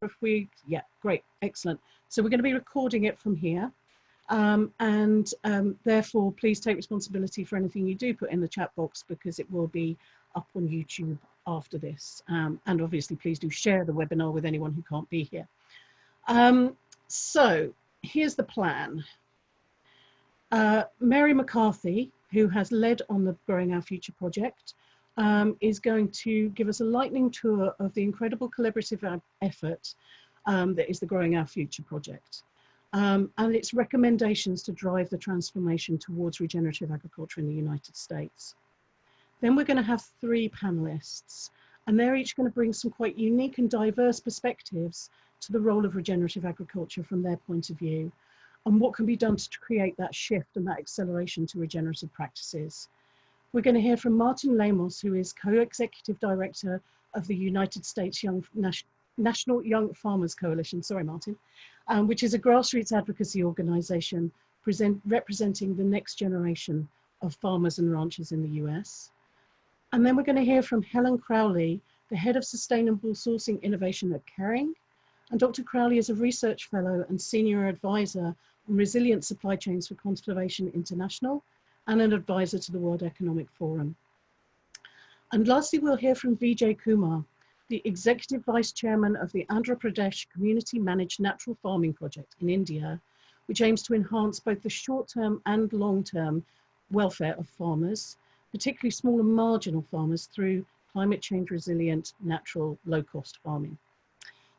if we, yeah, great, excellent. So we're going to be recording it from here. Therefore, please take responsibility for anything you do put in the chat box, because it will be up on YouTube after this. And obviously, please do share the webinar with anyone who can't be here. So here's the plan. Mary McCarthy, who has led on the Growing Our Future project, is going to give us a lightning tour of the incredible collaborative effort that is the Growing Our Future project, and its recommendations to drive the transformation towards regenerative agriculture in the United States. Then we're going to have 3 panelists, and they're each going to bring some quite unique and diverse perspectives to the role of regenerative agriculture from their point of view, and what can be done to create that shift and that acceleration to regenerative practices. We're going to hear from Martin Lamos, who is co-executive director of the United States National Young Farmers Coalition, sorry Martin, which is a grassroots advocacy organization representing the next generation of farmers and ranchers in the US. And then we're going to hear from Helen Crowley, the head of Sustainable Sourcing Innovation at Kering. And Dr. Crowley is a research fellow and senior advisor on resilient supply chains for Conservation International, and an advisor to the World Economic Forum. And lastly, we'll hear from Vijay Kumar, the Executive Vice Chairman of the Andhra Pradesh Community Managed Natural Farming Project in India, which aims to enhance both the short-term and long-term welfare of farmers, particularly small and marginal farmers, through climate change resilient, natural, low-cost farming.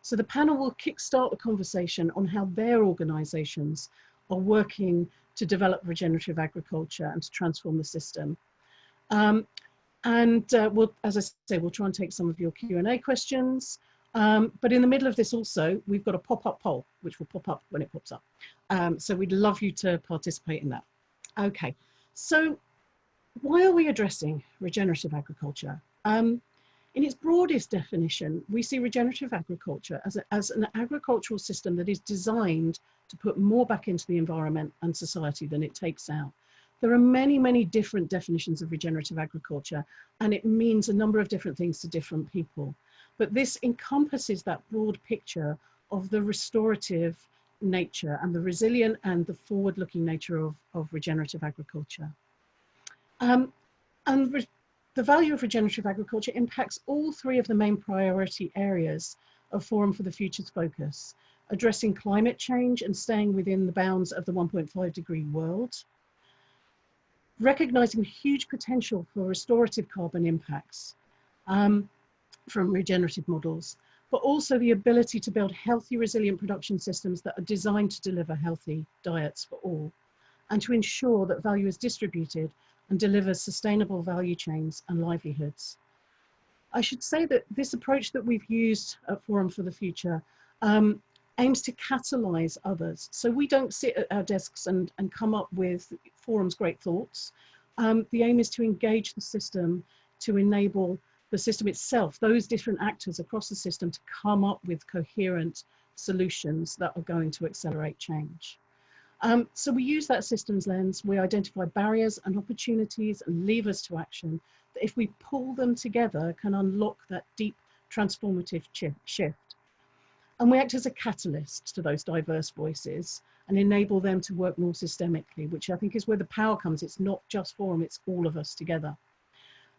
So the panel will kickstart the conversation on how their organizations are working to develop regenerative agriculture and to transform the system. We'll, as I say, we'll try and take some of your Q&A questions. But in the middle of this also, we've got a pop-up poll, which will pop up when it pops up. So we'd love you to participate in that. Okay, so why are we addressing regenerative agriculture? In its broadest definition, we see regenerative agriculture as an agricultural system that is designed to put more back into the environment and society than it takes out. There are many, many different definitions of regenerative agriculture, and it means a number of different things to different people. But this encompasses that broad picture of the restorative nature and the resilient and the forward-looking nature of regenerative agriculture. The value of regenerative agriculture impacts all 3 of the main priority areas of Forum for the Future's focus: addressing climate change and staying within the bounds of the 1.5-degree world, recognizing huge potential for restorative carbon impacts from regenerative models, but also the ability to build healthy, resilient production systems that are designed to deliver healthy diets for all, and to ensure that value is distributed and delivers sustainable value chains and livelihoods. I should say that this approach that we've used at Forum for the Future aims to catalyze others. So we don't sit at our desks and come up with Forum's great thoughts. The aim is to engage the system, to enable the system itself, those different actors across the system, to come up with coherent solutions that are going to accelerate change. So we use that systems lens. We identify barriers and opportunities and levers to action that, if we pull them together, can unlock that deep transformative shift. And we act as a catalyst to those diverse voices and enable them to work more systemically, which I think is where the power comes. It's not just Forum, it's all of us together.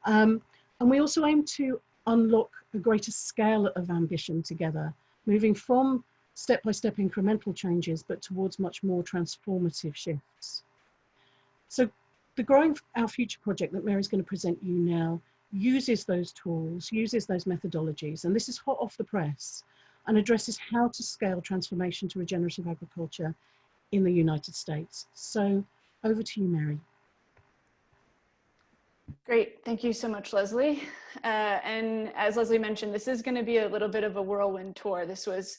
And we also aim to unlock a greater scale of ambition together, moving from step-by-step incremental changes, but towards much more transformative shifts. So the Growing Our Future project that Mary's going to present you now uses those tools, uses those methodologies, and this is hot off the press, and addresses how to scale transformation to regenerative agriculture in the United States. So over to you, Mary. Great, thank you so much, Leslie. And as Leslie mentioned, this is going to be a little bit of a whirlwind tour. This was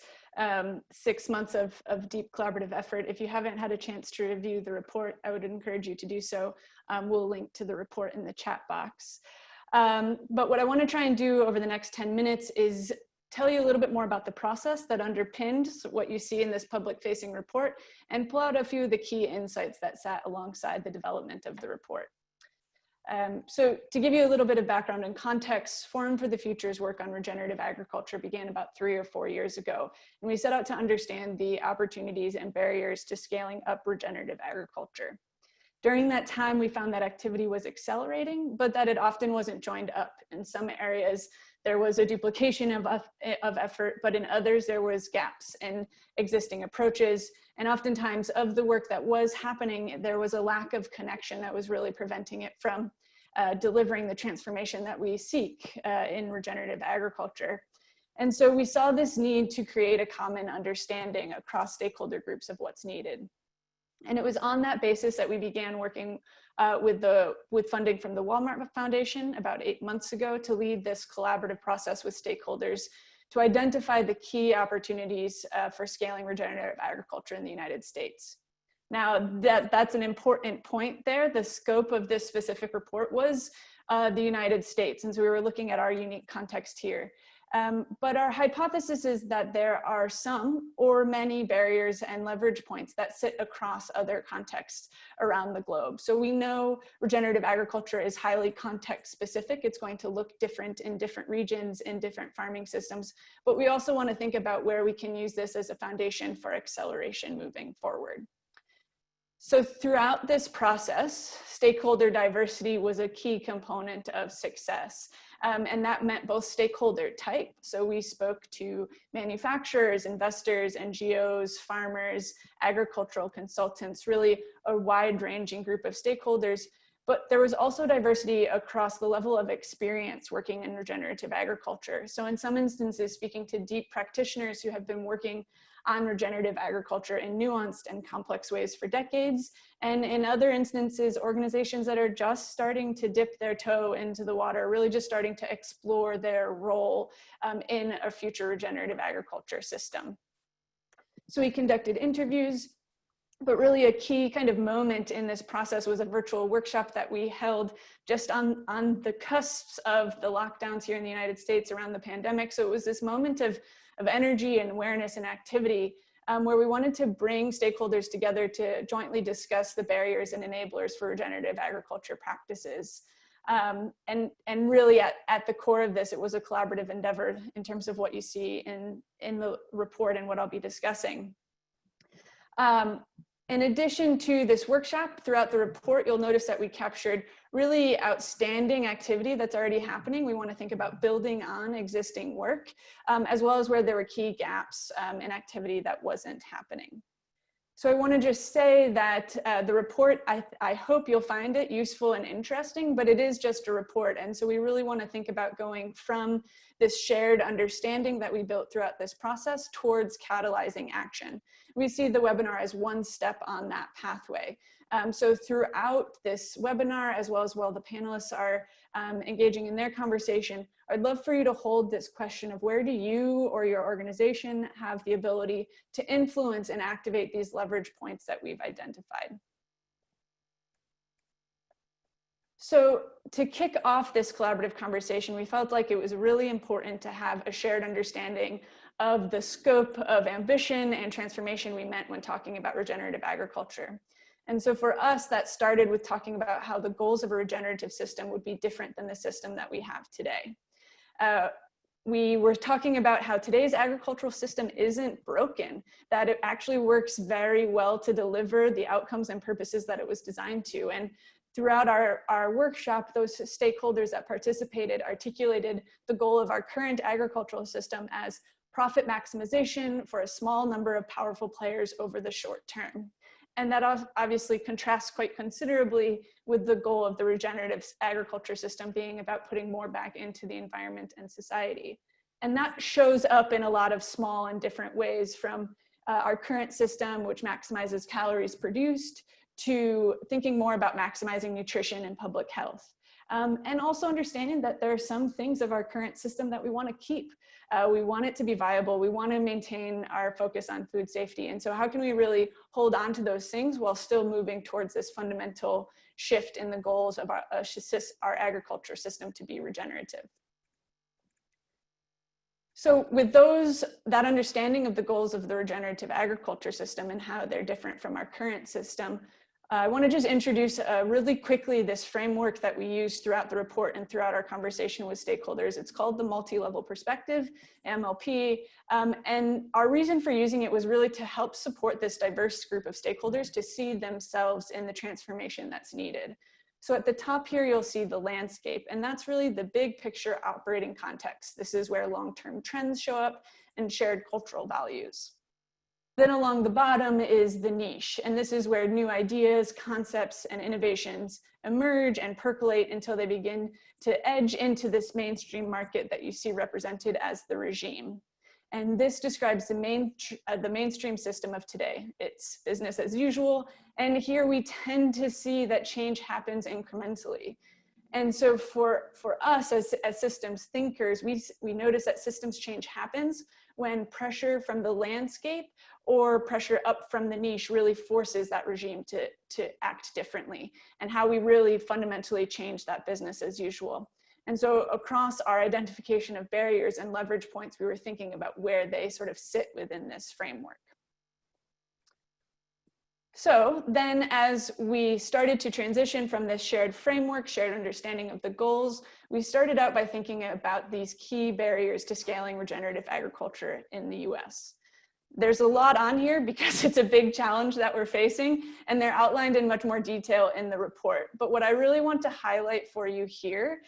6 months of deep collaborative effort. If you haven't had a chance to review the report, I would encourage you to do so. We'll link to the report in the chat box. But what I want to try and do over the next 10 minutes is tell you a little bit more about the process that underpinned what you see in this public-facing report, and pull out a few of the key insights that sat alongside the development of the report. So to give you a little bit of background and context, Forum for the Future's work on regenerative agriculture began about 3 or 4 years ago. And we set out to understand the opportunities and barriers to scaling up regenerative agriculture. During that time, we found that activity was accelerating, but that it often wasn't joined up. In some areas, there was a duplication of effort, but in others, there was gaps in existing approaches. And oftentimes of the work that was happening, there was a lack of connection that was really preventing it from delivering the transformation that we seek in regenerative agriculture. And so we saw this need to create a common understanding across stakeholder groups of what's needed. And it was on that basis that we began working with funding from the Walmart Foundation about 8 months ago to lead this collaborative process with stakeholders to identify the key opportunities for scaling regenerative agriculture in the United States. Now, that's an important point there. The scope of this specific report was the United States, and so we were looking at our unique context here. But our hypothesis is that there are some or many barriers and leverage points that sit across other contexts around the globe. So we know regenerative agriculture is highly context specific. It's going to look different in different regions, in different farming systems, but we also want to think about where we can use this as a foundation for acceleration moving forward. So throughout this process, stakeholder diversity was a key component of success. And that meant both stakeholder type. So we spoke to manufacturers, investors, NGOs, farmers, agricultural consultants, really a wide-ranging group of stakeholders. But there was also diversity across the level of experience working in regenerative agriculture. So in some instances, speaking to deep practitioners who have been working on regenerative agriculture in nuanced and complex ways for decades. And in other instances, organizations that are just starting to dip their toe into the water, really just starting to explore their role in a future regenerative agriculture system. So we conducted interviews, but really a key kind of moment in this process was a virtual workshop that we held just on the cusps of the lockdowns here in the United States around the pandemic. So it was this moment of energy and awareness and activity where we wanted to bring stakeholders together to jointly discuss the barriers and enablers for regenerative agriculture practices. And really at the core of this, it was a collaborative endeavor in terms of what you see in the report and what I'll be discussing. In addition to this workshop, throughout the report, you'll notice that we captured really outstanding activity that's already happening. We want to think about building on existing work, as well as where there were key gaps in activity that wasn't happening. So I want to just say that the report, I hope you'll find it useful and interesting, but it is just a report. And so we really want to think about going from this shared understanding that we built throughout this process towards catalyzing action. We see the webinar as one step on that pathway. So throughout this webinar, as well as while the panelists are engaging in their conversation, I'd love for you to hold this question of where do you or your organization have the ability to influence and activate these leverage points that we've identified. So to kick off this collaborative conversation, we felt like it was really important to have a shared understanding of the scope of ambition and transformation we meant when talking about regenerative agriculture. And so for us, that started with talking about how the goals of a regenerative system would be different than the system that we have today. We were talking about how today's agricultural system isn't broken, that it actually works very well to deliver the outcomes and purposes that it was designed to. And throughout our workshop, those stakeholders that participated articulated the goal of our current agricultural system as profit maximization for a small number of powerful players over the short term. And that obviously contrasts quite considerably with the goal of the regenerative agriculture system being about putting more back into the environment and society. And that shows up in a lot of small and different ways, from our current system, which maximizes calories produced, to thinking more about maximizing nutrition and public health. And also understanding that there are some things of our current system that we want to keep. We want it to be viable. We want to maintain our focus on food safety. And so how can we really hold on to those things while still moving towards this fundamental shift in the goals of our agriculture system to be regenerative? So with that understanding of the goals of the regenerative agriculture system and how they're different from our current system, I want to just introduce really quickly this framework that we use throughout the report and throughout our conversation with stakeholders. It's called the Multilevel Perspective MLP. And our reason for using it was really to help support this diverse group of stakeholders to see themselves in the transformation that's needed. So at the top here, you'll see the landscape, and that's really the big picture operating context. This is where long-term trends show up and shared cultural values. Then along the bottom is the niche, and this is where new ideas, concepts, and innovations emerge and percolate until they begin to edge into this mainstream market that you see represented as the regime. And this describes the mainstream system of today. It's business as usual, and here we tend to see that change happens incrementally. And so for us as systems thinkers, we notice that systems change happens when pressure from the landscape or pressure up from the niche really forces that regime to act differently, and how we really fundamentally change that business as usual. And so across our identification of barriers and leverage points, we were thinking about where they sort of sit within this framework. So then as we started to transition from this shared framework, shared understanding of the goals, we started out by thinking about these key barriers to scaling regenerative agriculture in the US. There's a lot on here because it's a big challenge that we're facing, and they're outlined in much more detail in the report. But what I really want to highlight for you here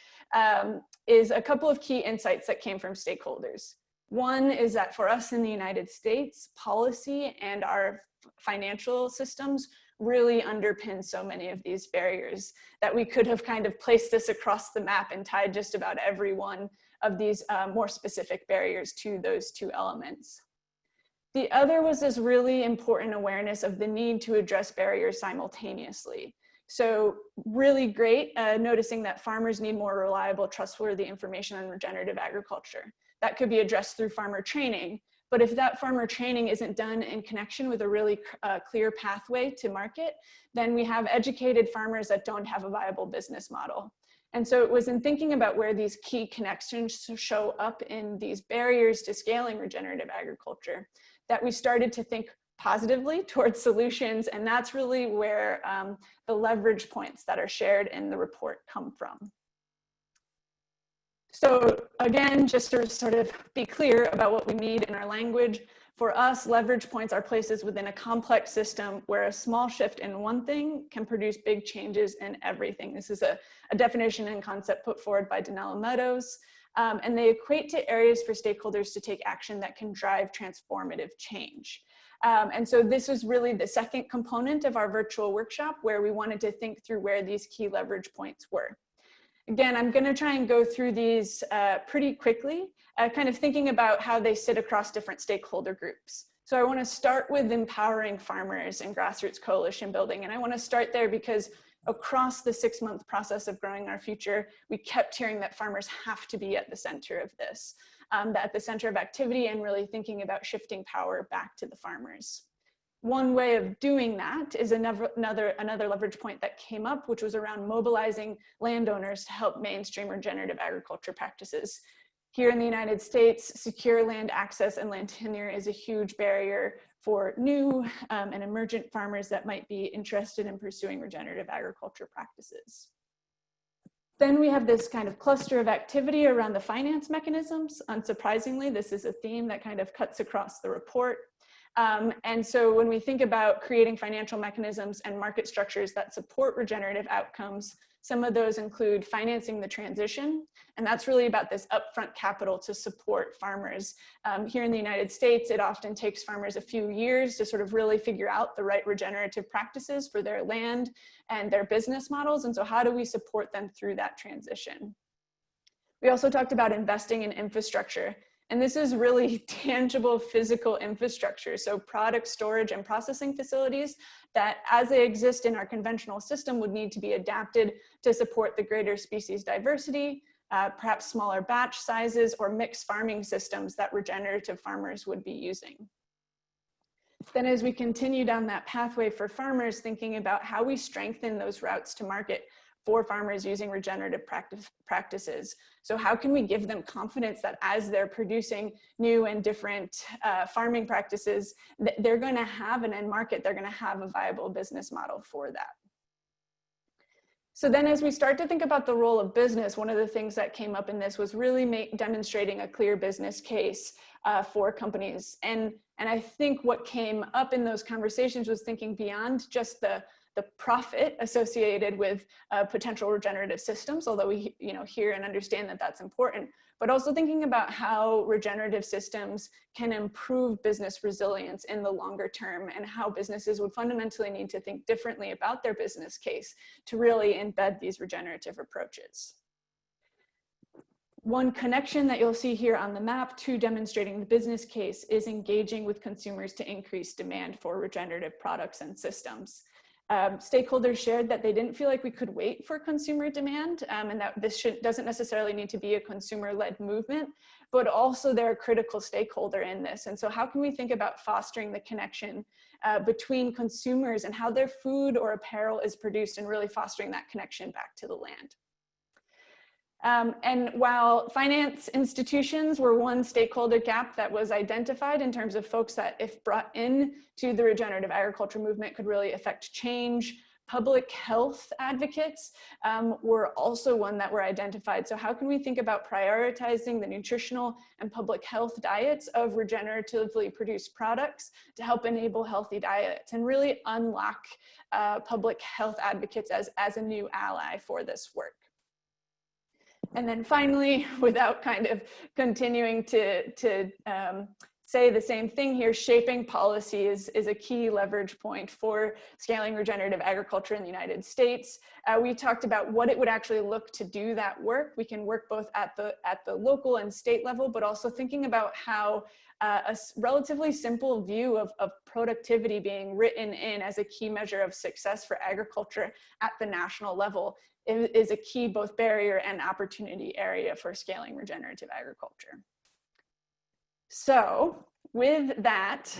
is a couple of key insights that came from stakeholders. One is that for us in the United States, policy and our financial systems really underpin so many of these barriers that we could have kind of placed this across the map and tied just about every one of these more specific barriers to those two elements. The other was this really important awareness of the need to address barriers simultaneously. So really great noticing that farmers need more reliable, trustworthy information on regenerative agriculture. That could be addressed through farmer training, but if that farmer training isn't done in connection with a really clear pathway to market, then we have educated farmers that don't have a viable business model. And so it was in thinking about where these key connections show up in these barriers to scaling regenerative agriculture that we started to think positively towards solutions, and that's really where the leverage points that are shared in the report come from. So again, just to sort of be clear about what we need in our language, for us, leverage points are places within a complex system where a small shift in one thing can produce big changes in everything. This is a definition and concept put forward by Donella Meadows. And they equate to areas for stakeholders to take action that can drive transformative change. And so this was really the second component of our virtual workshop, where we wanted to think through where these key leverage points were. Again, I'm going to try and go through these pretty quickly, kind of thinking about how they sit across different stakeholder groups. So I want to start with empowering farmers and grassroots coalition building. And I want to start there because across the 6-month process of Growing Our Future, we kept hearing that farmers have to be at the center of this, at the center of activity, and really thinking about shifting power back to the farmers. One way of doing that is another leverage point that came up, which was around mobilizing landowners to help mainstream regenerative agriculture practices. Here in the United States, secure land access and land tenure is a huge barrier for new and emergent farmers that might be interested in pursuing regenerative agriculture practices. Then we have this kind of cluster of activity around the finance mechanisms. Unsurprisingly, this is a theme that kind of cuts across the report. And so when we think about creating financial mechanisms and market structures that support regenerative outcomes, some of those include financing the transition, and that's really about this upfront capital to support farmers. Here in the United States, it often takes farmers a few years to sort of really figure out the right regenerative practices for their land and their business models, and so how do we support them through that transition? We also talked about investing in infrastructure. And this is really tangible physical infrastructure. So product storage and processing facilities that as they exist in our conventional system would need to be adapted to support the greater species diversity, perhaps smaller batch sizes or mixed farming systems that regenerative farmers would be using. Then as we continue down that pathway for farmers, thinking about how we strengthen those routes to market, for farmers using regenerative practices. So how can we give them confidence that as they're producing new and different farming practices, they're going to have an end market, they're going to have a viable business model for that. So then as we start to think about the role of business, one of the things that came up in this was really demonstrating a clear business case for companies. And I think what came up in those conversations was thinking beyond just the profit associated with potential regenerative systems, although we hear and understand that that's important, but also thinking about how regenerative systems can improve business resilience in the longer term, and how businesses would fundamentally need to think differently about their business case to really embed these regenerative approaches. One connection that you'll see here on the map to demonstrating the business case is engaging with consumers to increase demand for regenerative products and systems. Stakeholders shared that they didn't feel like we could wait for consumer demand, and that this doesn't necessarily need to be a consumer-led movement, but also they're a critical stakeholder in this. And so how can we think about fostering the connection between consumers and how their food or apparel is produced, and really fostering that connection back to the land? And while finance institutions were one stakeholder gap that was identified in terms of folks that, if brought in to the regenerative agriculture movement, could really affect change, public health advocates were also one that were identified. So how can we think about prioritizing the nutritional and public health diets of regeneratively produced products to help enable healthy diets, and really unlock public health advocates as a new ally for this work? And then finally, without kind of continuing to say the same thing here, shaping policy is a key leverage point for scaling regenerative agriculture in the United States. We talked about what it would actually look to do that work. We can work both at the local and state level, but also thinking about how a relatively simple view of productivity being written in as a key measure of success for agriculture at the national level is a key both barrier and opportunity area for scaling regenerative agriculture. So with that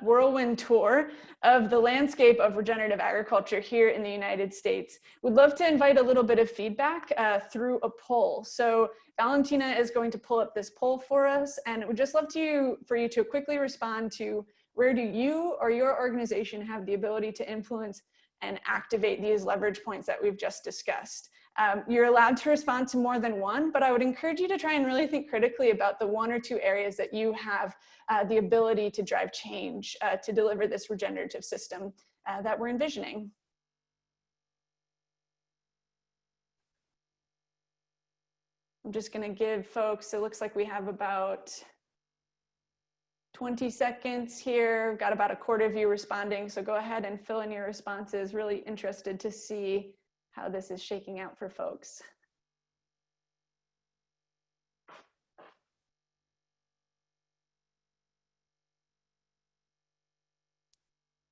whirlwind tour of the landscape of regenerative agriculture here in the United States, we'd love to invite a little bit of feedback through a poll. So Valentina is going to pull up this poll for us, and we'd just love for you to quickly respond to, where do you or your organization have the ability to influence and activate these leverage points that we've just discussed? You're allowed to respond to more than one, but I would encourage you to try and really think critically about the one or two areas that you have the ability to drive change to deliver this regenerative system that we're envisioning. I'm just going to give folks, it looks like we have about 20 seconds here. Got about a quarter of you responding, so go ahead and fill in your responses. Really interested to see how this is shaking out for folks.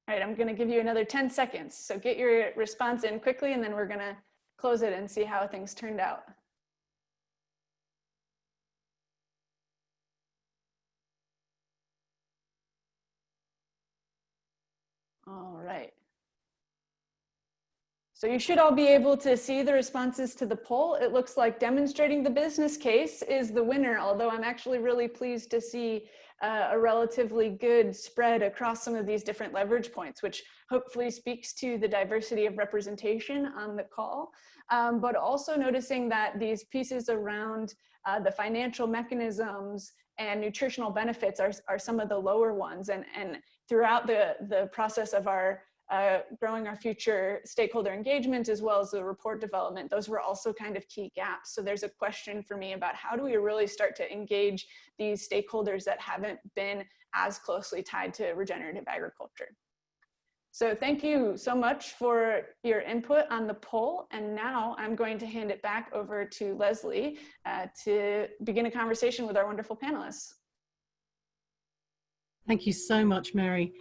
All right, I'm going to give you another 10 seconds. So get your response in quickly, and then we're going to close it and see how things turned out. All right. So you should all be able to see the responses to the poll. It looks like demonstrating the business case is the winner, although I'm actually really pleased to see a relatively good spread across some of these different leverage points, which hopefully speaks to the diversity of representation on the call, but also noticing that these pieces around the financial mechanisms and nutritional benefits are some of the lower ones. And throughout the process of our growing our future stakeholder engagement, as well as the report development, those were also kind of key gaps. So there's a question for me about how do we really start to engage these stakeholders that haven't been as closely tied to regenerative agriculture. So thank you so much for your input on the poll. And now I'm going to hand it back over to Leslie to begin a conversation with our wonderful panelists. Thank you so much, Mary.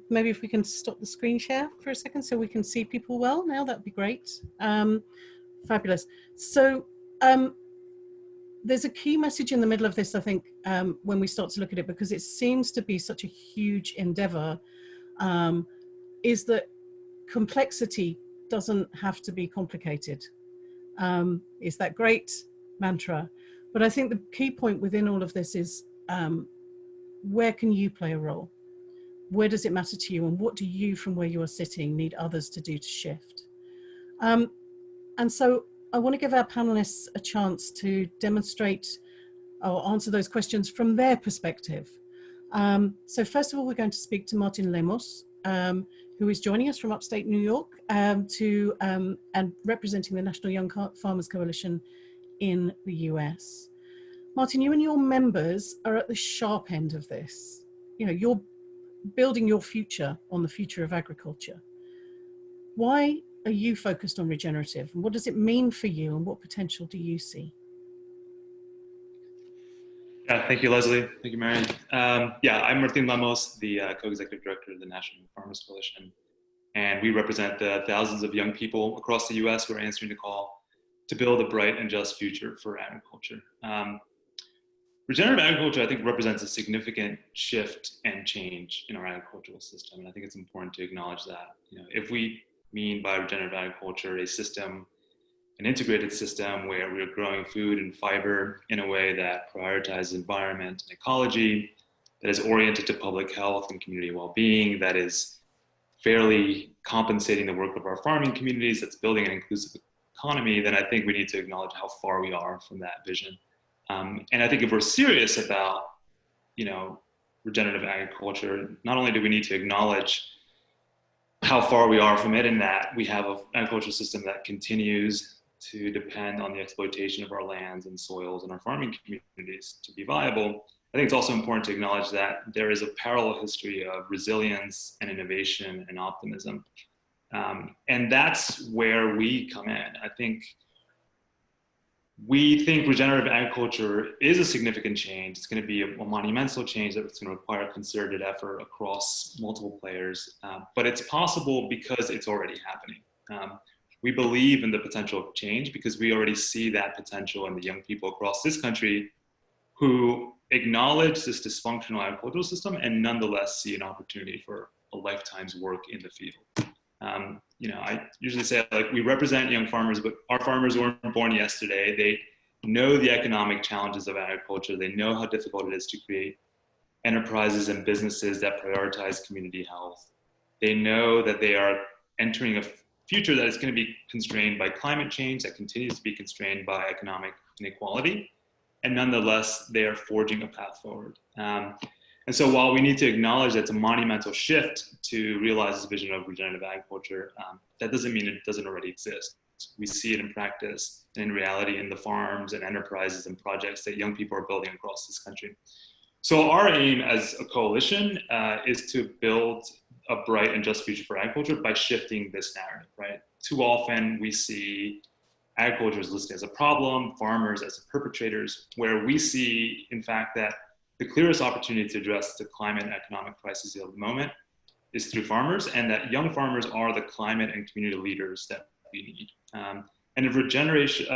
Maybe if we can stop the screen share for a second so we can see people well now, that'd be great. Fabulous. So there's a key message in the middle of this, I think, when we start to look at it, because it seems to be such a huge endeavor, is that complexity doesn't have to be complicated. It's that great mantra. But I think the key point within all of this is, where can you play a role? Where does it matter to you? And what do you, from where you are sitting, need others to do to shift? And so I want to give our panelists a chance to demonstrate or answer those questions from their perspective. So first of all, we're going to speak to Martin Lamos, who is joining us from upstate New York and representing the National Young Farmers Coalition in the US. Martin, you and your members are at the sharp end of this. You know, you're building your future on the future of agriculture. Why are you focused on regenerative, and what does it mean for you, and what potential do you see? Yeah, thank you, Leslie. Thank you, Marion. Yeah, I'm Martin Lamos, the co-executive director of the National Farmers Coalition, and we represent the thousands of young people across the U.S. who are answering the call to build a bright and just future for agriculture. Regenerative agriculture, I think, represents a significant shift and change in our agricultural system, and I think it's important to acknowledge that. You know, if we mean by regenerative agriculture a system, an integrated system where we're growing food and fiber in a way that prioritizes environment and ecology, that is oriented to public health and community well-being, that is fairly compensating the work of our farming communities, that's building an inclusive economy, then I think we need to acknowledge how far we are from that vision. And I think if we're serious about, you know, regenerative agriculture, not only do we need to acknowledge how far we are from it, and that we have an agricultural system that continues to depend on the exploitation of our lands and soils and our farming communities to be viable, I think it's also important to acknowledge that there is a parallel history of resilience and innovation and optimism. And that's where we come in. I think we think regenerative agriculture is a significant change. It's going to be a monumental change that's going to require concerted effort across multiple players, but it's possible because it's already happening. We believe in the potential of change because we already see that potential in the young people across this country who acknowledge this dysfunctional agricultural system and nonetheless see an opportunity for a lifetime's work in the field. You know, I usually say, like, we represent young farmers, but our farmers weren't born yesterday. They know the economic challenges of agriculture. They know how difficult it is to create enterprises and businesses that prioritize community health. They know that they are entering a future that is going to be constrained by climate change, that continues to be constrained by economic inequality, and nonetheless, they are forging a path forward. And so while we need to acknowledge that it's a monumental shift to realize this vision of regenerative agriculture, that doesn't mean it doesn't already exist. We see it in practice and in reality in the farms and enterprises and projects that young people are building across this country. So our aim as a coalition is to build a bright and just future for agriculture by shifting this narrative, right? Too often we see agriculture is listed as a problem, farmers as the perpetrators, where we see, in fact, that the clearest opportunity to address the climate and economic crisis of the moment is through farmers, and that young farmers are the climate and community leaders that we need. And if regenerative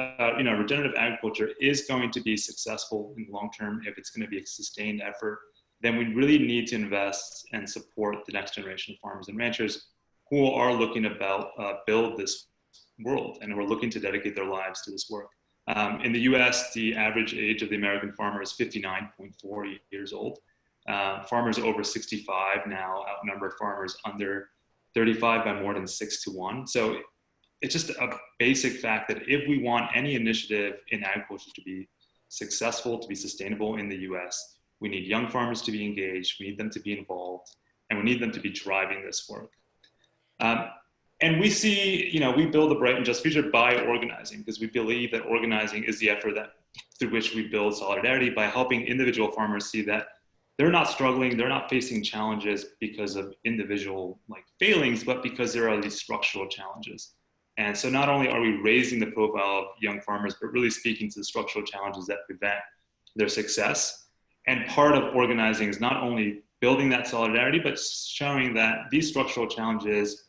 agriculture is going to be successful in the long term, if it's going to be a sustained effort, then we really need to invest and support the next generation of farmers and ranchers who are looking to build this world and who are looking to dedicate their lives to this work. In the US, the average age of the American farmer is 59.4 years old. Farmers over 65 now outnumber farmers under 35 by more than 6 to 1. So it's just a basic fact that if we want any initiative in agriculture to be successful, to be sustainable in the US, we need young farmers to be engaged, we need them to be involved, and we need them to be driving this work. And we see, you know, we build a bright and just future by organizing, because we believe that organizing is the effort through which we build solidarity by helping individual farmers see that they're not struggling, they're not facing challenges because of individual failings, but because there are these structural challenges. And so not only are we raising the profile of young farmers, but really speaking to the structural challenges that prevent their success. And part of organizing is not only building that solidarity, but showing that these structural challenges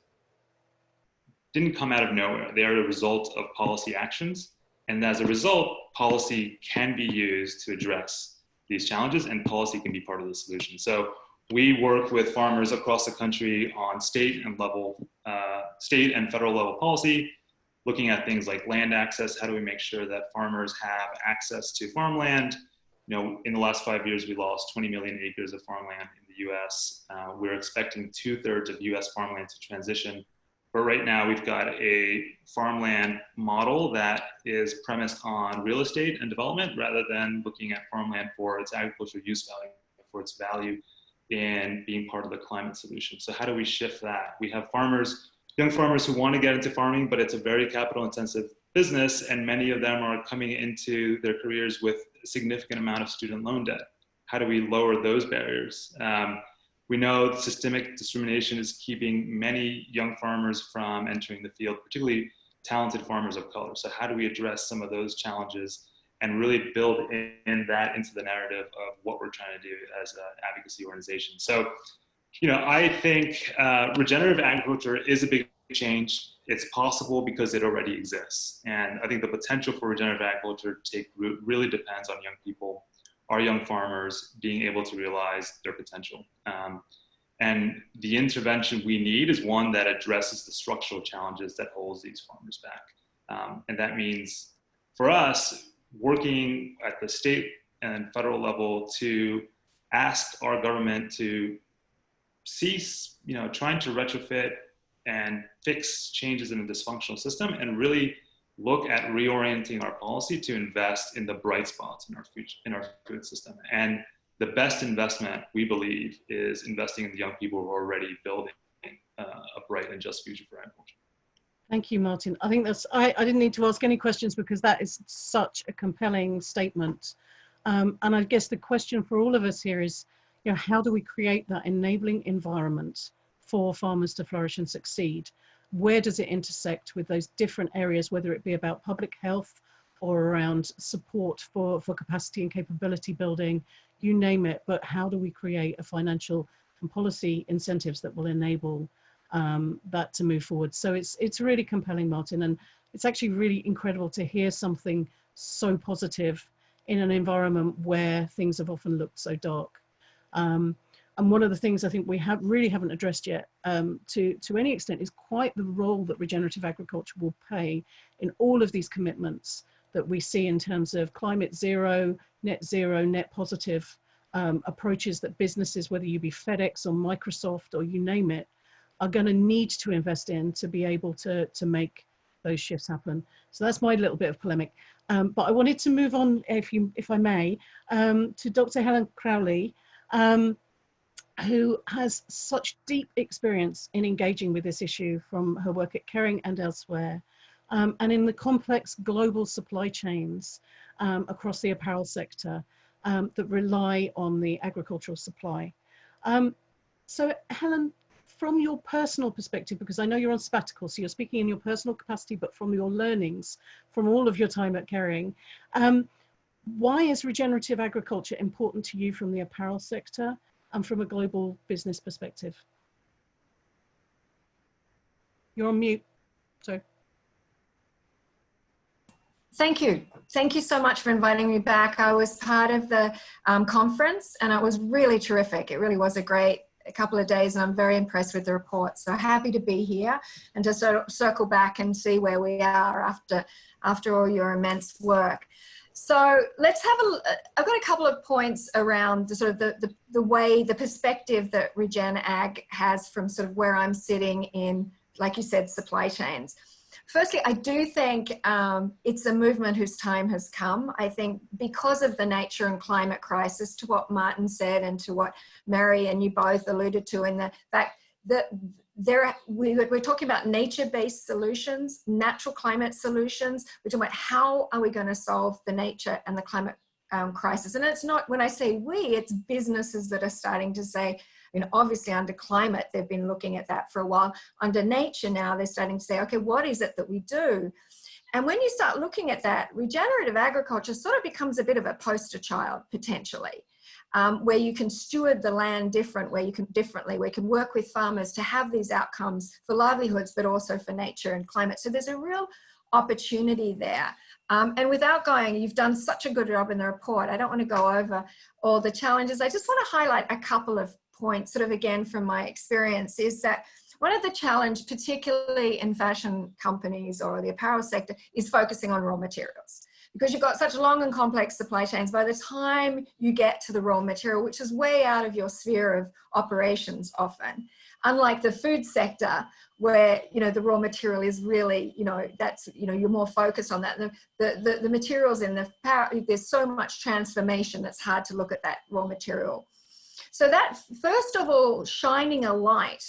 didn't come out of nowhere. They are a result of policy actions. And as a result, policy can be used to address these challenges, and policy can be part of the solution. So We work with farmers across the country on state and federal level policy, looking at things like land access. How do we make sure that farmers have access to farmland? You know, in the last 5 years, we lost 20 million acres of farmland in the US. We're expecting 2/3 of US farmland to transition. But right now we've got a farmland model that is premised on real estate and development rather than looking at farmland for its agricultural use value, for its value in being part of the climate solution. So how do we shift that? We have farmers, young farmers who want to get into farming, but it's a very capital intensive business, and many of them are coming into their careers with a significant amount of student loan debt. How do we lower those barriers? We know systemic discrimination is keeping many young farmers from entering the field, particularly talented farmers of color. So how do we address some of those challenges and really build in that into the narrative of what we're trying to do as an advocacy organization? So, you know, I think regenerative agriculture is a big change. It's possible because it already exists. And I think the potential for regenerative agriculture to take root really depends on young people, our young farmers being able to realize their potential. And the intervention we need is one that addresses the structural challenges that holds these farmers back. And that means for us, working at the state and federal level to ask our government to cease, you know, trying to retrofit and fix changes in a dysfunctional system and really look at reorienting our policy to invest in the bright spots in our food system. And the best investment, we believe, is investing in the young people who are already building a bright and just future for agriculture. Thank you, Martin. I think that's, I didn't need to ask any questions because that is such a compelling statement. And I guess the question for all of us here is, you know, how do we create that enabling environment for farmers to flourish and succeed? Where does it intersect with those different areas, whether it be about public health or around support for capacity and capability building, you name it, but how do we create a financial and policy incentives that will enable that to move forward? So it's really compelling, Martin, and it's actually really incredible to hear something so positive in an environment where things have often looked so dark. And one of the things I think we really haven't addressed yet to any extent is quite the role that regenerative agriculture will play in all of these commitments that we see in terms of climate zero, net positive approaches that businesses, whether you be FedEx or Microsoft or you name it, are going to need to invest in to be able to make those shifts happen. So that's my little bit of polemic. But I wanted to move on, if I may, to Dr. Helen Crowley, who has such deep experience in engaging with this issue from her work at Kering and elsewhere, and in the complex global supply chains across the apparel sector that rely on the agricultural supply. So Helen, from your personal perspective, because I know you're on sabbatical, so you're speaking in your personal capacity, but from your learnings from all of your time at Kering, why is regenerative agriculture important to you from the apparel sector and from a global business perspective? You're on mute, so. Thank you. Thank you so much for inviting me back. I was part of the conference and it was really terrific. It really was a couple of days and I'm very impressed with the report. So happy to be here and to sort of circle back and see where we are after all your immense work. So let's have I've got a couple of points around the sort of the perspective that Regen Ag has from sort of where I'm sitting in, like you said, supply chains. Firstly, I do think it's a movement whose time has come. I think because of the nature and climate crisis, to what Martin said and to what Mary and you both alluded to, in the fact that we're talking about nature-based solutions, natural climate solutions. We're talking about how are we going to solve the nature and the climate crisis. And it's not, when I say we, it's businesses that are starting to say, I mean, obviously under climate, they've been looking at that for a while. Under nature now, they're starting to say, okay, what is it that we do? And when you start looking at that, regenerative agriculture sort of becomes a bit of a poster child, potentially, where you can steward the land where you can work with farmers to have these outcomes for livelihoods, but also for nature and climate. So there's a real opportunity there. And without going, you've done such a good job in the report. I don't want to go over all the challenges. I just want to highlight a couple of point, sort of again from my experience, is that one of the challenges, particularly in fashion companies or the apparel sector, is focusing on raw materials. Because you've got such long and complex supply chains, by the time you get to the raw material, which is way out of your sphere of operations often, unlike the food sector, where, you know, the raw material is really, you know, that's, you know, you're more focused on that. The materials in the power, there's so much transformation, it's hard to look at that raw material. So that, first of all, shining a light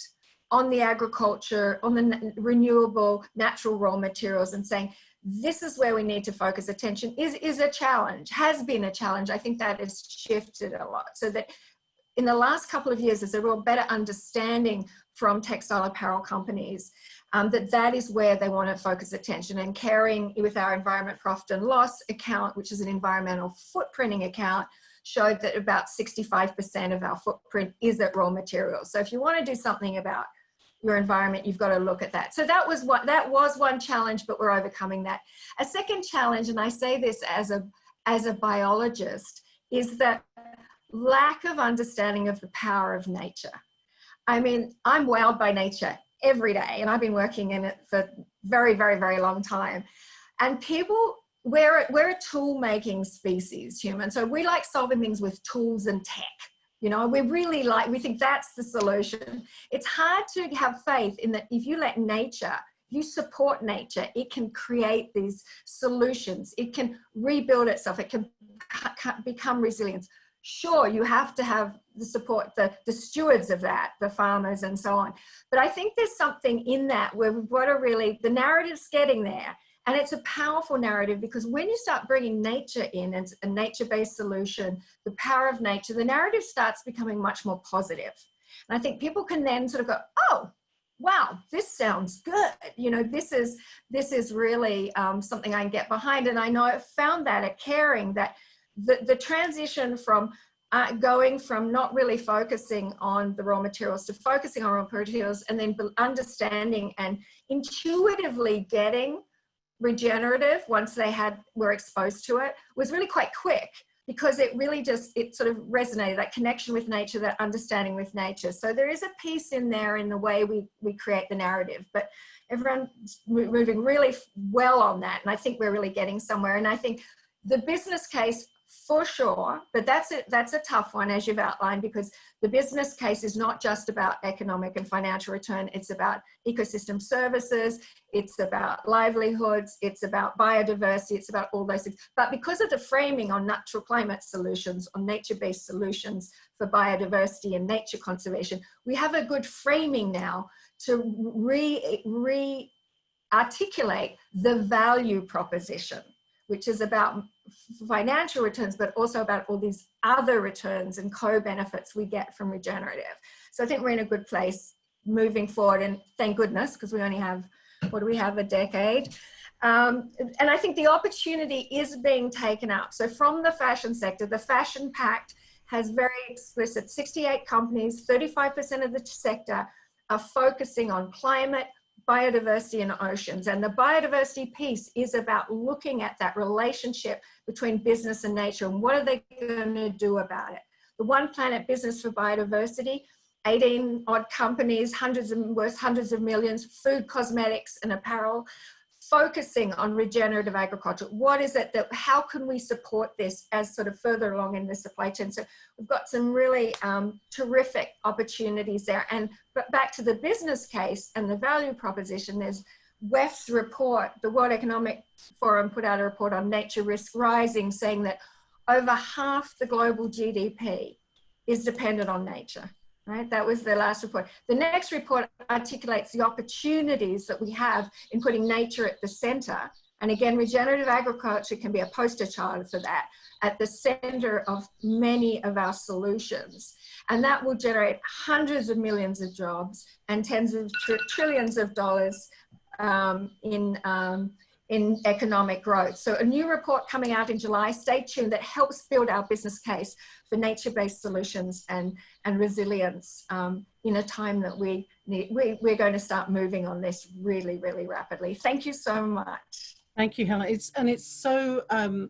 on the agriculture, on the renewable natural raw materials, and saying, this is where we need to focus attention, is a challenge, has been a challenge. I think that has shifted a lot. So that in the last couple of years, there's a real better understanding from textile apparel companies that is where they want to focus attention, and caring with our environment profit and loss account, which is an environmental footprinting account, showed that about 65% of our footprint is at raw materials. So if you want to do something about your environment, you've got to look at that. So that was one challenge, but we're overcoming that. A second challenge, and I say this as a biologist, is that lack of understanding of the power of nature. I mean, I'm wowed by nature every day, and I've been working in it for very, very, very long time. And people, we're a tool-making species, human. So we like solving things with tools and tech. You know, we think that's the solution. It's hard to have faith in that if you let nature, you support nature, it can create these solutions. It can rebuild itself. It can become resilient. Sure, you have to have the support, the stewards of that, the farmers and so on. But I think there's something in that where we've got to really, the narrative's getting there. And it's a powerful narrative, because when you start bringing nature in, and a nature-based solution, the power of nature, the narrative starts becoming much more positive. And I think people can then sort of go, oh, wow, this sounds good. You know, this is really something I can get behind. And I know I've found that at Caring, that the transition from going from not really focusing on the raw materials to focusing on raw materials, and then understanding and intuitively getting regenerative once they were exposed to it, was really quite quick, because it really it sort of resonated, that connection with nature, that understanding with nature. So there is a piece in there in the way we create the narrative, but everyone's moving really well on that. And I think we're really getting somewhere. And I think the business case, for sure, but that's a tough one, as you've outlined, because the business case is not just about economic and financial return. It's about ecosystem services, it's about livelihoods, it's about biodiversity, it's about all those things. But because of the framing on natural climate solutions, on nature-based solutions for biodiversity and nature conservation, we have a good framing now to re-articulate the value proposition, which is about financial returns, but also about all these other returns and co-benefits we get from regenerative. So I think we're in a good place moving forward, and thank goodness, because we only have, what do we have, a decade? And I think the opportunity is being taken up. So from the fashion sector, the Fashion Pact has very explicit, 68 companies, 35% of the sector are focusing on climate, biodiversity and oceans. And the biodiversity piece is about looking at that relationship between business and nature, and what are they going to do about it. The One Planet Business for Biodiversity, 18 odd companies, hundreds of millions, food, cosmetics and apparel, focusing on regenerative agriculture. What is it that, how can we support this as sort of further along in the supply chain? So we've got some really terrific opportunities there. But back to the business case and the value proposition, there's WEF's report, the World Economic Forum put out a report on nature risk rising, saying that over half the global GDP is dependent on nature. Right? That was the last report. The next report articulates the opportunities that we have in putting nature at the center. And again, regenerative agriculture can be a poster child for that, at the center of many of our solutions. And that will generate hundreds of millions of jobs and tens of trillions of dollars in economic growth. So a new report coming out in July, stay tuned, that helps build our business case for nature-based solutions and resilience in a time that we're going to start moving on this really, really rapidly. Thank you so much. Thank you, Helen. It's so, I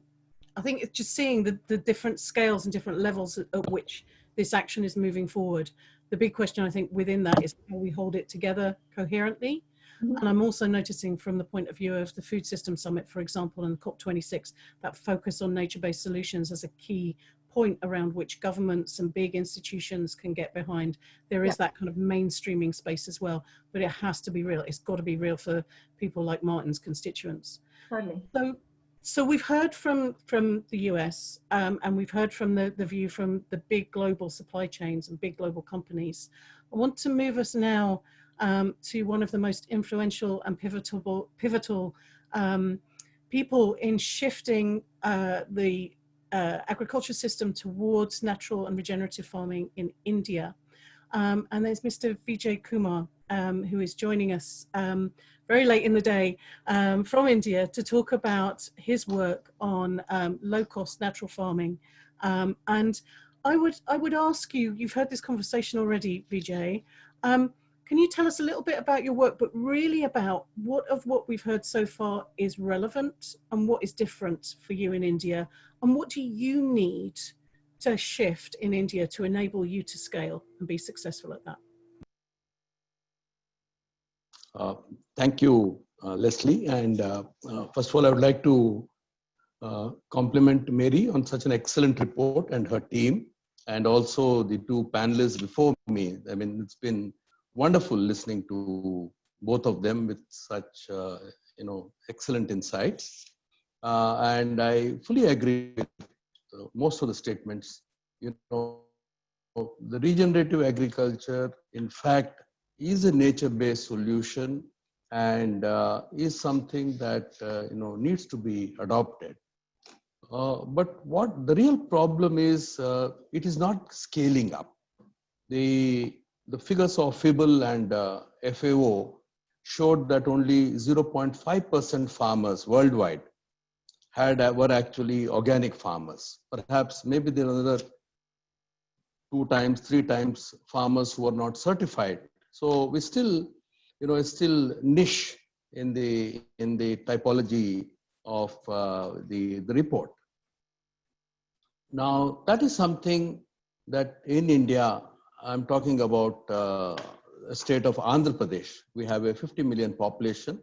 think it's just seeing the different scales and different levels at which this action is moving forward. The big question, I think, within that is how we hold it together coherently. And I'm also noticing from the point of view of the Food Systems Summit, for example, and COP26, that focus on nature-based solutions as a key point around which governments and big institutions can get behind. There is that kind of mainstreaming space as well, but it has to be real. It's got to be real for people like Martin's constituents. Totally. So we've heard from the US and we've heard from the view from the big global supply chains and big global companies. I want to move us now to one of the most influential and pivotal people in shifting the agriculture system towards natural and regenerative farming in India. And there's Mr. Vijay Kumar, who is joining us very late in the day from India to talk about his work on low-cost natural farming. And I would ask you, you've heard this conversation already, Vijay, can you tell us a little bit about your work, but really about what of what we've heard so far is relevant and what is different for you in India, and what do you need to shift in India to enable you to scale and be successful at that? Thank you, Leslie. And first of all, I would like to compliment Mary on such an excellent report and her team, and also the two panelists before me. I mean, it's been wonderful listening to both of them with such excellent insights. And I fully agree with most of the statements. The regenerative agriculture, in fact, is a nature-based solution and is something that needs to be adopted. But what the real problem is, it is not scaling up. The figures of FIBL and FAO showed that only 0.5% farmers worldwide were actually organic farmers. Perhaps maybe there are another 2 times, 3 times farmers who are not certified. So we still, still niche in the typology of the report. Now that is something that in India, I'm talking about a state of Andhra Pradesh. We have a 50 million population,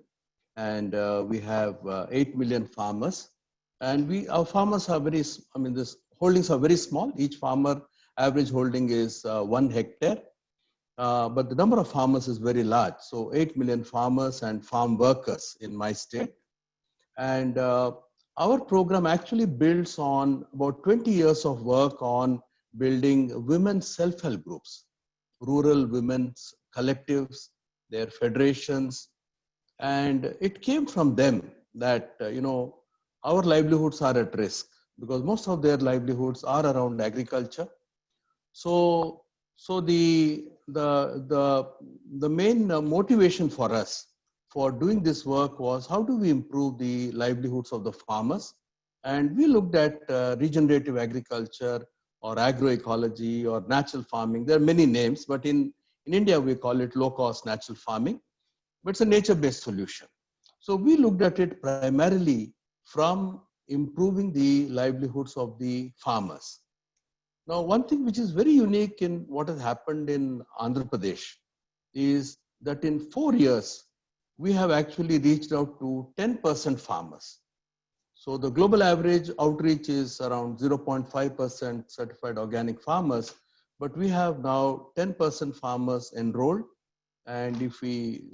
and we have 8 million farmers. And our farmers are this holdings are very small. Each farmer average holding is 1 hectare, but the number of farmers is very large. So 8 million farmers and farm workers in my state. And our program actually builds on about 20 years of work on building women's self-help groups, rural women's collectives, their federations. And it came from them that, our livelihoods are at risk because most of their livelihoods are around agriculture. So the main motivation for us for doing this work was how do we improve the livelihoods of the farmers? And we looked at regenerative agriculture, or agroecology, or natural farming. There are many names, but in India, we call it low-cost natural farming, but it's a nature-based solution. So we looked at it primarily from improving the livelihoods of the farmers. Now, one thing which is very unique in what has happened in Andhra Pradesh is that in 4 years, we have actually reached out to 10% farmers. So the global average outreach is around 0.5% certified organic farmers, but we have now 10% farmers enrolled. And if we,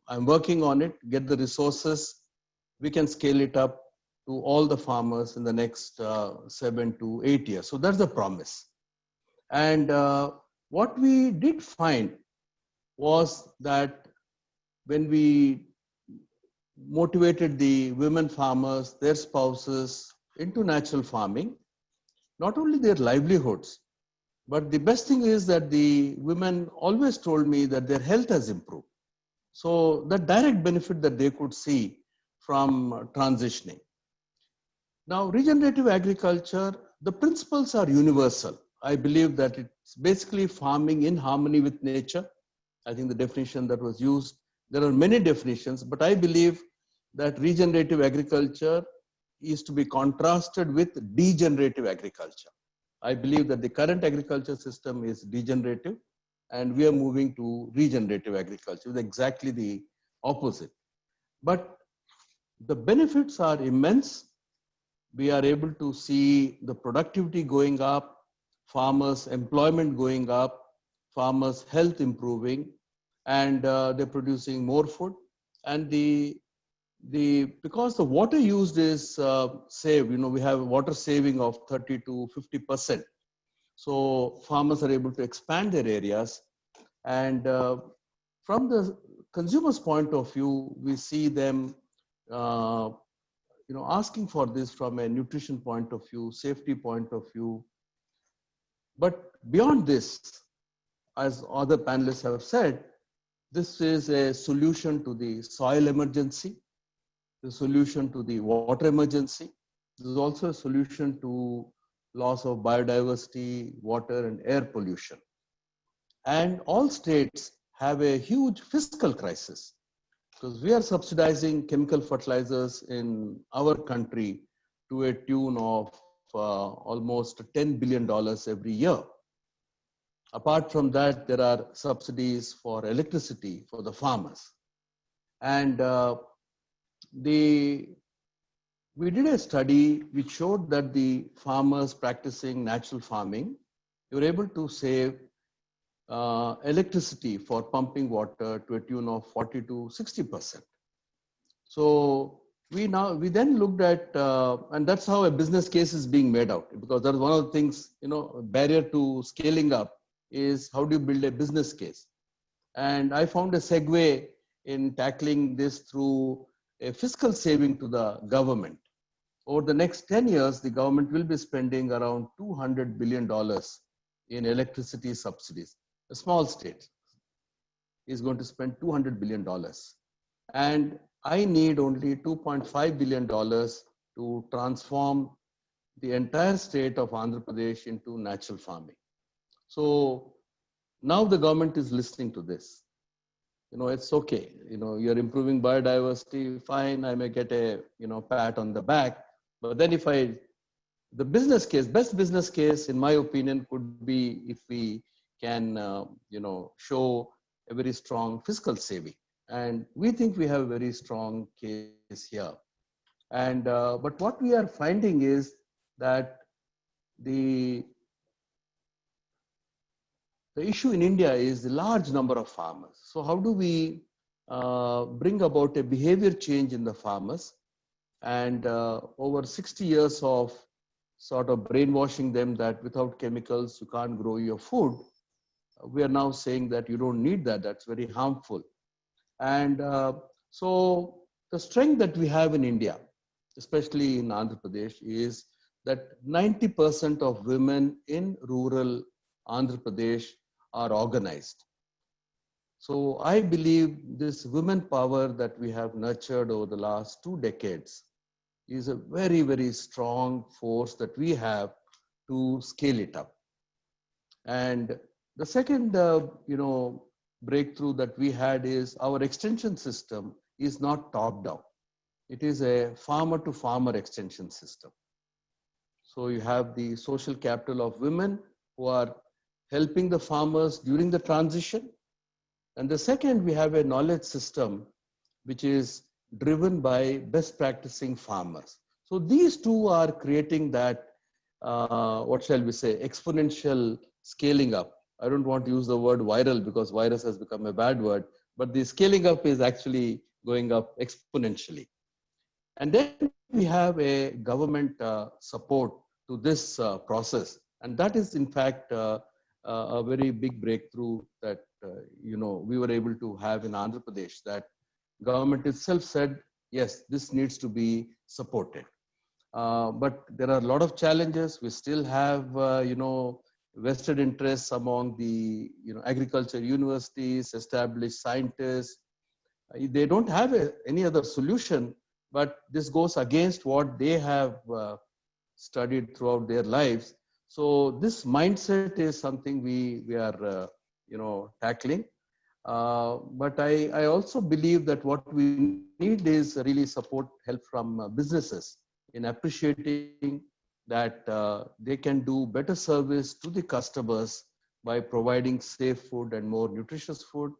I'm working on it, get the resources, we can scale it up to all the farmers in the next 7 to 8 years. So that's the promise. And what we did find was that when we motivated the women farmers, their spouses into natural farming, not only their livelihoods, but the best thing is that the women always told me that their health has improved. So the direct benefit that they could see from transitioning. Now, regenerative agriculture, the principles are universal. I believe that it's basically farming in harmony with nature. I think the definition that was used, there are many definitions, but I believe that regenerative agriculture is to be contrasted with degenerative agriculture. I believe that the current agriculture system is degenerative and we are moving to regenerative agriculture. It's exactly the opposite. But the benefits are immense. We are able to see the productivity going up, farmers' employment going up, farmers' health improving, and they're producing more food. And because the water used is saved, we have water saving of 30 to 50%. So farmers are able to expand their areas. And from the consumer's point of view, we see them asking for this from a nutrition point of view, safety point of view. But beyond this, as other panelists have said, this is a solution to the soil emergency, the solution to the water emergency. This is also a solution to loss of biodiversity, water and air pollution. And all states have a huge fiscal crisis because we are subsidizing chemical fertilizers in our country to a tune of almost $10 billion every year. Apart from that, there are subsidies for electricity for the farmers. And we did a study which showed that the farmers practicing natural farming, they were able to save electricity for pumping water to a tune of 40 to 60%. So we then looked at, and that's how a business case is being made out, because that's one of the things, barrier to scaling up is how do you build a business case? And I found a segue in tackling this through a fiscal saving to the government. Over the next 10 years, the government will be spending around $200 billion in electricity subsidies. A small state is going to spend $200 billion. And I need only $2.5 billion to transform the entire state of Andhra Pradesh into natural farming. So now the government is listening to this. It's okay. You're improving biodiversity, fine. I may get a, pat on the back. But then the business case, best business case, in my opinion, could be if we can, show a very strong fiscal saving. And we think we have a very strong case here. And, but what we are finding is that the issue in India is the large number of farmers. So how do we bring about a behavior change in the farmers? And over 60 years of sort of brainwashing them that without chemicals, you can't grow your food. We are now saying that you don't need that. That's very harmful. And so the strength that we have in India, especially in Andhra Pradesh, is that 90% of women in rural Andhra Pradesh are organized. So I believe this women power that we have nurtured over the last 2 decades is a very, very strong force that we have to scale it up. And the second, breakthrough that we had is our extension system is not top down. It is a farmer to farmer extension system. So you have the social capital of women who are helping the farmers during the transition. And the second, we have a knowledge system which is driven by best practicing farmers. So these two are creating that, what shall we say, exponential scaling up. I don't want to use the word viral because virus has become a bad word, but the scaling up is actually going up exponentially. And then we have a government support to this process. And that is in fact a very big breakthrough that, we were able to have in Andhra Pradesh, that government itself said, yes, this needs to be supported. But there are a lot of challenges. We still have, vested interests among the, agriculture universities, established scientists. They don't have any other solution, but this goes against what they have studied throughout their lives. So this mindset is something we are, tackling. But I also believe that what we need is really support, help from businesses in appreciating that they can do better service to the customers by providing safe food and more nutritious food.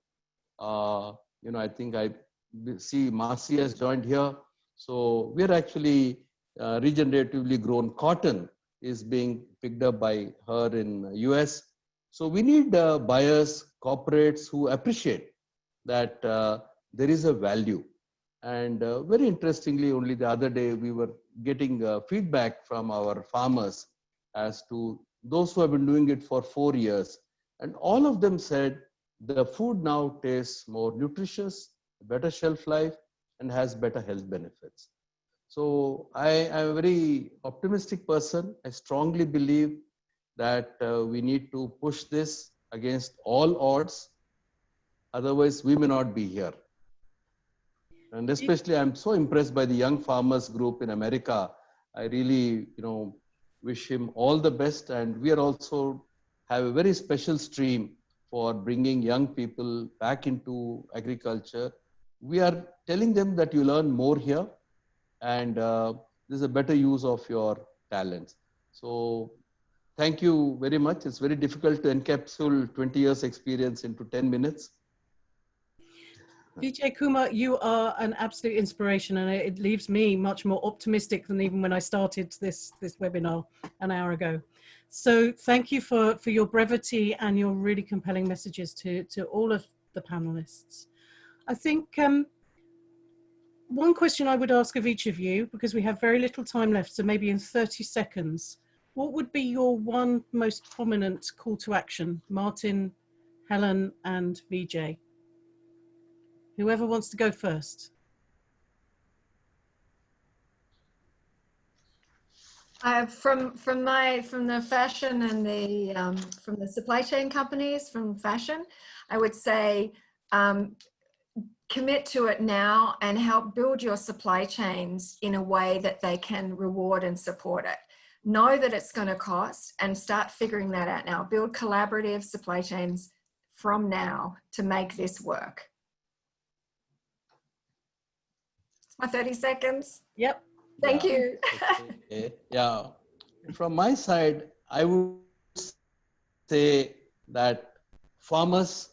I think I see Marcy has joined here. So we're actually regeneratively grown cotton is being picked up by her in US. So we need buyers, corporates who appreciate that there is a value. And very interestingly, only the other day, we were getting feedback from our farmers as to those who have been doing it for 4 years. And all of them said the food now tastes more nutritious, better shelf life, and has better health benefits. So I am a very optimistic person. I strongly believe that we need to push this against all odds. Otherwise, we may not be here. And especially, I'm so impressed by the young farmers group in America. I really, wish him all the best. And we are also have a very special stream for bringing young people back into agriculture. We are telling them that you learn more here, and there's a better use of your talents. So thank you very much. It's very difficult to encapsulate 20 years experience into 10 minutes. Vijay Kumar, you are an absolute inspiration, and it leaves me much more optimistic than even when I started this webinar an hour ago. So thank you for your brevity and your really compelling messages to all of the panelists. I think one question I would ask of each of you, because we have very little time left, so maybe in 30 seconds, what would be your one most prominent call to action? Martin, Helen, and Vijay. Whoever wants to go first. From the fashion and from the supply chain companies, from fashion, I would say commit to it now and help build your supply chains in a way that they can reward and support it. Know that it's going to cost and start figuring that out now. Build collaborative supply chains from now to make this work. My 30 seconds. Yep. Thank you. Okay. Yeah. From my side, I would say that farmers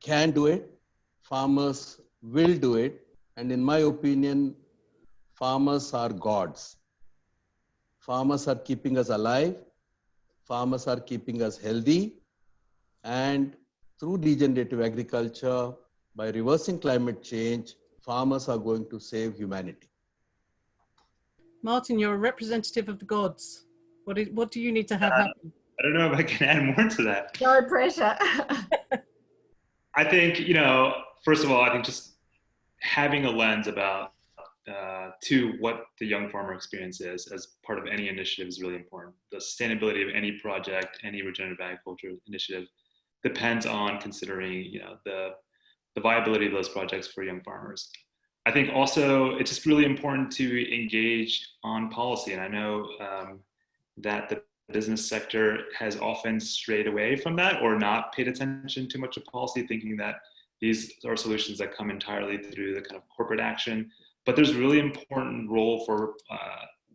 can do it. Farmers will do it. And in my opinion, farmers are gods. Farmers are keeping us alive. Farmers are keeping us healthy. And through regenerative agriculture, by reversing climate change, farmers are going to save humanity. Martin, you're a representative of the gods. What do you need to have happen? I don't know if I can add more to that. No pressure. I think, first of all, I think just having a lens about to what the young farmer experience is as part of any initiative is really important. The sustainability of any project, any regenerative agriculture initiative depends on considering, the viability of those projects for young farmers. I think also it's just really important to engage on policy. And I know that the business sector has often strayed away from that or not paid attention too much to policy, thinking that these are solutions that come entirely through the kind of corporate action. But there's a really important role for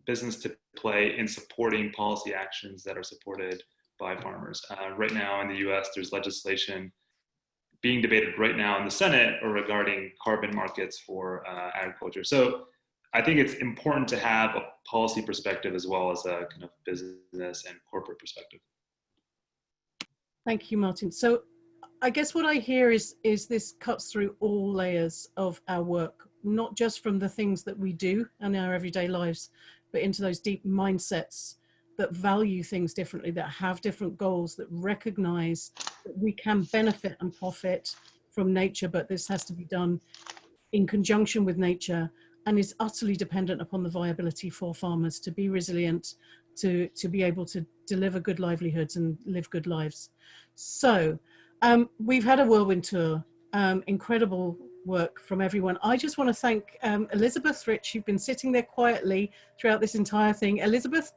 business to play in supporting policy actions that are supported by farmers. Right now in the US, there's legislation being debated right now in the Senate or regarding carbon markets for agriculture. So I think it's important to have a policy perspective as well as a kind of business and corporate perspective. Thank you, Martin. So I guess what I hear is this cuts through all layers of our work, not just from the things that we do in our everyday lives, but into those deep mindsets that value things differently, that have different goals, that recognize that we can benefit and profit from nature, but this has to be done in conjunction with nature and is utterly dependent upon the viability for farmers to be resilient, to be able to deliver good livelihoods and live good lives. So we've had a whirlwind tour, incredible work from everyone. I just want to thank Elizabeth Rich, who's been sitting there quietly throughout this entire thing. Elizabeth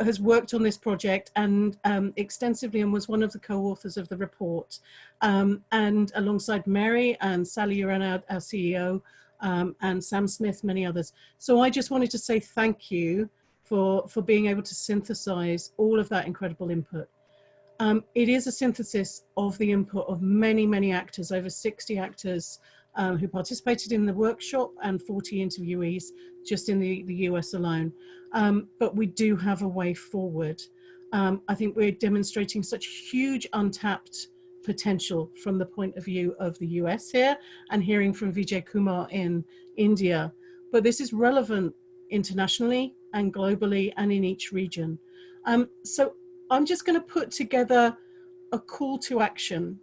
has worked on this project and extensively and was one of the co-authors of the report. And alongside Mary and Sally Uran, our CEO, and Sam Smith, many others. So I just wanted to say thank you for being able to synthesize all of that incredible input. It is a synthesis of the input of many, many actors, over 60 actors who participated in the workshop and 40 interviewees just in the US alone. But we do have a way forward. I think we're demonstrating such huge untapped potential from the point of view of the US here and hearing from Vijay Kumar in India. But this is relevant internationally and globally and in each region. So I'm just going to put together a call to action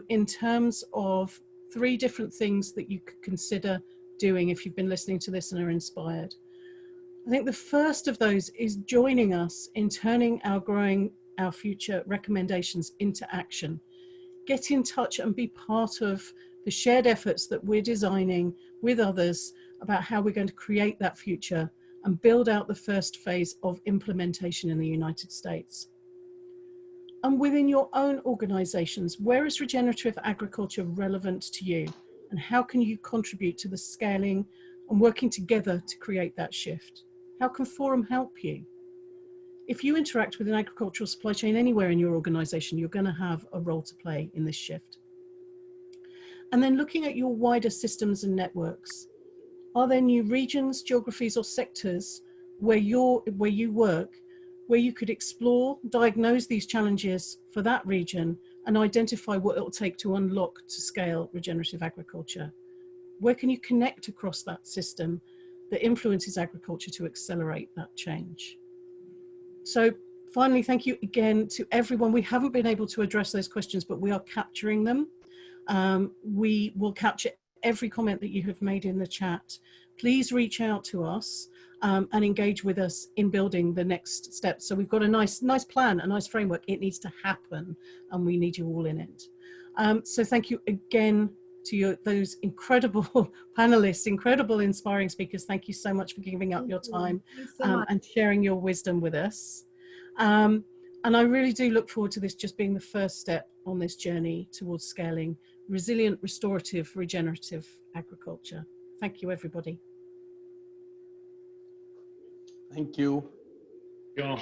in terms of 3 different things that you could consider doing if you've been listening to this and are inspired. I think the first of those is joining us in turning our Growing Our Future recommendations into action. Get in touch and be part of the shared efforts that we're designing with others about how we're going to create that future and build out the first phase of implementation in the United States. And within your own organizations, where is regenerative agriculture relevant to you? And how can you contribute to the scaling and working together to create that shift? How can Forum help you? If you interact with an agricultural supply chain anywhere in your organization, you're going to have a role to play in this shift. And then looking at your wider systems and networks. Are there new regions, geographies, or sectors where you work, where you could explore, diagnose these challenges for that region and identify what it'll take to unlock to scale regenerative agriculture? Where can you connect across that system that influences agriculture to accelerate that change? So finally, thank you again to everyone. We haven't been able to address those questions, but we are capturing them. We will capture every comment that you have made in the chat. Please reach out to us and engage with us in building the next steps. So we've got a nice plan, a nice framework. It needs to happen and we need you all in it. So thank you again to those incredible panelists, incredible inspiring speakers. Thank you so much for giving up your time and sharing your wisdom with us. And I really do look forward to this just being the first step on this journey towards scaling resilient, restorative, regenerative agriculture. Thank you, everybody. Thank you. Yeah.